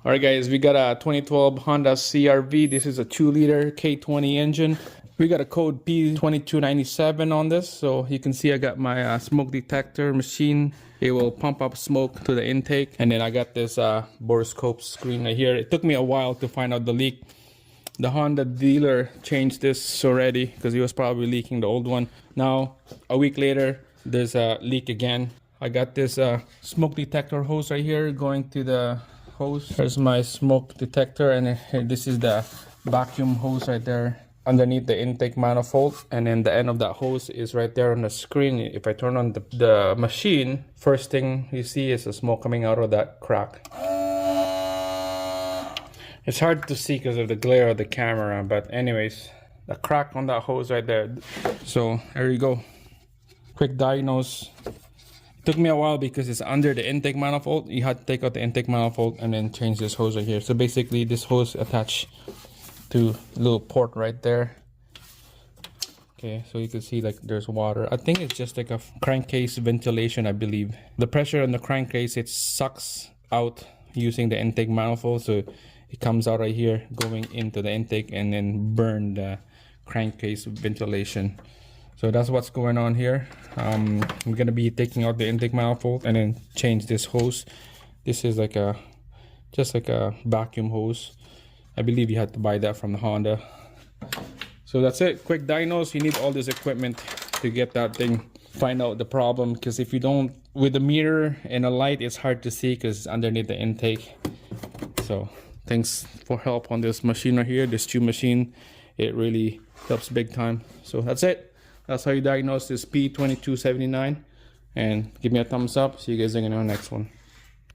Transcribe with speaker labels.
Speaker 1: All right, guys, we got a 2012 Honda CRV. This is a 2-liter K20 engine. We got a code P2297 on this, so you can see I got my smoke detector machine. It will pump up smoke to the intake, and then I got this borescope screen right here. It took me a while to find out the leak. The Honda dealer changed this already because he was probably leaking the old one. Now, a week later, there's a leak again. I got this smoke detector hose right here going to the hose. There's my smoke detector, and this is the vacuum hose right there underneath the intake manifold, and then the end of that hose is right there on the screen. If I turn on the machine, first thing you see is the smoke coming out of that crack. It's hard to see because of the glare of the camera, but anyways, the crack on that hose right there. So there you go, quick diagnose. Took me a while because it's under the intake manifold. You had to take out the intake manifold and then change this hose right here. So basically this hose attached to a little port right there. Okay, so you can see like there's water. I think it's just like a crankcase ventilation, I believe. The pressure on the crankcase, it sucks out using the intake manifold, so it comes out right here going into the intake and then burn the crankcase ventilation. So that's what's going on here. I'm gonna be taking out the intake manifold and then change this hose. This is like just like a vacuum hose. I believe you had to buy that from the Honda. So that's it, quick diagnose. You need all this equipment to get that thing, find out the problem, because if you don't, with the mirror and a light, it's hard to see because it's underneath the intake. So thanks for help on this machine right here, this tube machine. It really helps big time. So that's it. That's how you diagnose this P2279, and give me a thumbs up. See you guys in the next one.